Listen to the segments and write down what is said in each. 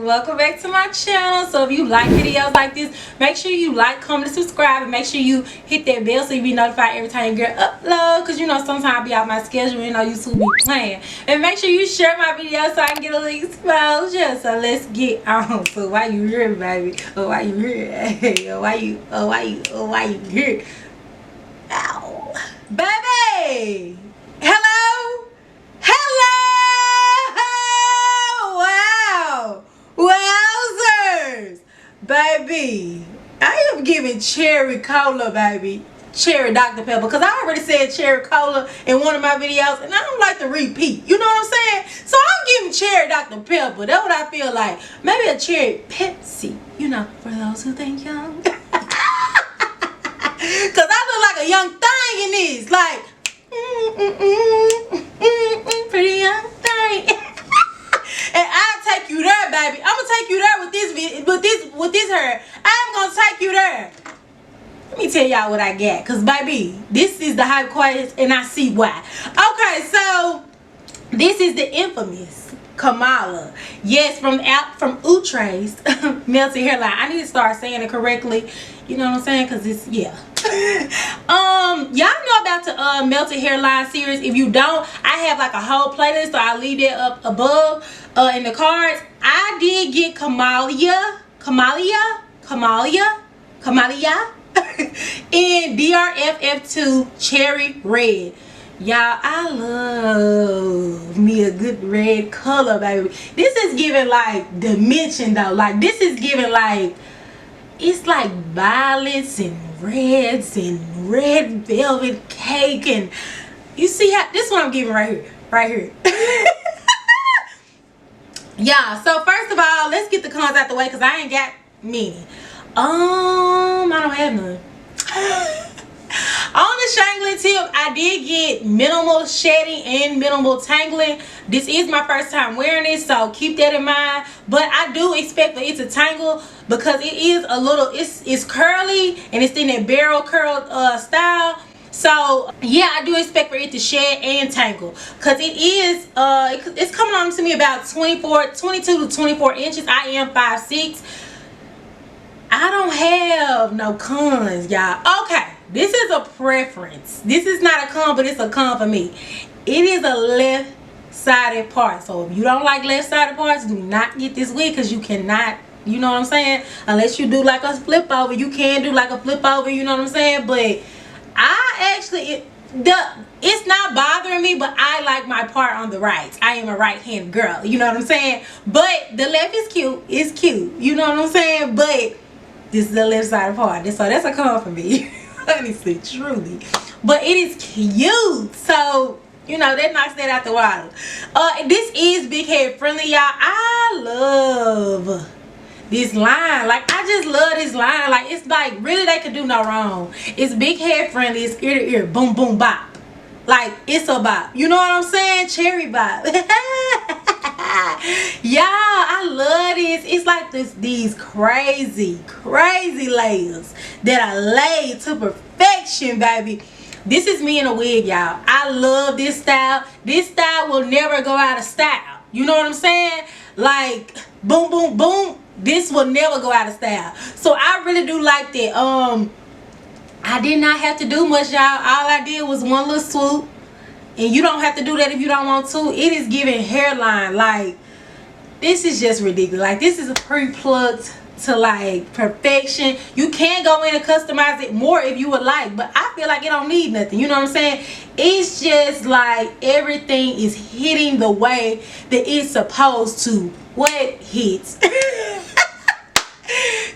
welcome back to my channel. So if you like videos like this, make sure you like, comment, and subscribe, and make sure you hit that bell so you be notified every time your girl upload, because you know sometimes I be out my schedule, you know, YouTube be playing. And make sure you share my videos so I can get a little exposure. So let's get on. So why you here, baby? Oh, why you here? Oh, why you here? Ow, baby. Hello. Wow. Wowzers. Baby, I am giving cherry cola, baby. Cherry Dr. Pepper, because I already said cherry cola in one of my videos, and I don't like to repeat. You know what I'm saying? So I'm giving cherry Dr. Pepper. That's what I feel like. Maybe a cherry Pepsi, you know, for those who think young. Because I look like a young thing in this. Like, pretty young thing. And I'll take you there, baby. I'm gonna take you there with this hair. I'm gonna take you there. Let me tell y'all what I got, cause baby, this is the hype quiet, and I see why. Okay, so this is the infamous KAMALIA. Yes, from Outre's melted hairline. I need to start saying it correctly. You know what I'm saying? Cause it's y'all know about the melted hairline series. If you don't, I have like a whole playlist, so I'll leave that up above in the cards. I did get KAMALIA in DRFF2 Cherry Red. Y'all, I love me a good red color, baby. This is giving like dimension though. Like this is giving like, it's like violets and reds and red velvet cake, and you see how this one I'm giving right here. Yeah, so first of all, let's get the cons out the way because I ain't got many. I don't have none. On the shangling tip, I did get minimal shedding and minimal tangling. This is my first time wearing this, so keep that in mind. But I do expect for it to tangle because it is a little, it's curly and it's in that barrel curl style. So yeah, I do expect for it to shed and tangle because it is it's coming on to me about 22 to 24 inches. I am 5'6". I don't have no cons, y'all. Okay, this is a preference. This is not a con, but it's a con for me. It is a left-sided part. So if you don't like left-sided parts, do not get this wig because you cannot, you know what I'm saying? Unless you do like a flip over, you can do like a flip over, you know what I'm saying? But I actually, it's not bothering me, but I like my part on the right. I am a right-handed girl, you know what I'm saying? But the left is cute. It's cute, you know what I'm saying? But this is the left side part. So that's a con for me. Honestly, truly. But it is cute. So, you know, that knocks that out the water. This is big head friendly, y'all. I love this line. Like, I just love this line. Like, it's like, really, they could do no wrong. It's big head friendly. It's ear to ear. Boom, boom, bop. Like, it's a bop. You know what I'm saying? Cherry bop. Y'all, I love this. It's like these crazy layers that are laid to perfection, baby. This is me in a wig, y'all. I love this style. This style will never go out of style. You know what I'm saying? Like, boom, boom, boom. This will never go out of style. So I really do like that. I did not have to do much, y'all. All I did was one little swoop. And you don't have to do that if you don't want to. It is giving hairline. Like, this is just ridiculous. Like, this is a pre-plucked to like perfection. You can go in and customize it more if you would like, but I feel like it don't need nothing. You know what I'm saying? It's just like everything is hitting the way that it's supposed to. What hits?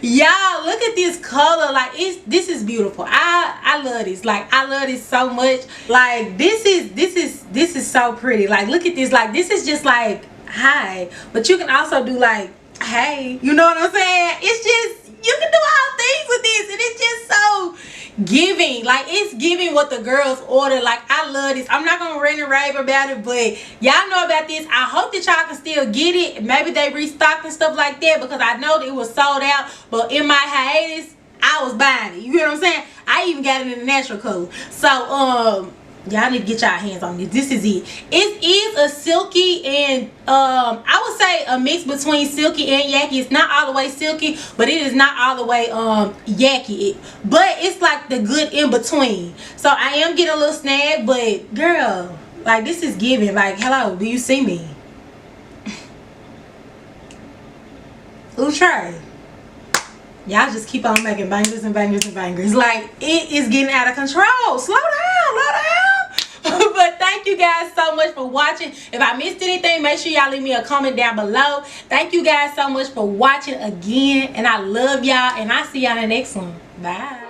Y'all, look at this color. Like, this is beautiful. I love this. Like, I love this so much. Like, this is so pretty. Like, look at this. Like, this is just like, hi, but you can also do like, hey, you know what I'm saying? It's just, you can do all things with this, and it's just so giving. Like, it's giving what the girls order. Like, I love this. I'm not gonna rant and rave about it, but y'all know about this. I hope that y'all can still get it. Maybe they restocked and stuff like that, because I know that it was sold out. But in my hiatus, I was buying it. You hear what I'm saying? I even got it in the natural color. So Y'all need to get y'all hands on this. This is it. It is a silky and I would say a mix between silky and yaki. It's not all the way silky, but it is not all the way yaki. But it's like the good in between. So I am getting a little snag, but girl, like this is giving. Like, hello, do you see me? Outre. Y'all just keep on making bangers and bangers and bangers. Like, it is getting out of control. Slow down, slow down. But thank you guys so much for watching. If I missed anything, make sure y'all leave me a comment down below. Thank you guys so much for watching again. And I love y'all. And I'll see y'all in the next one. Bye.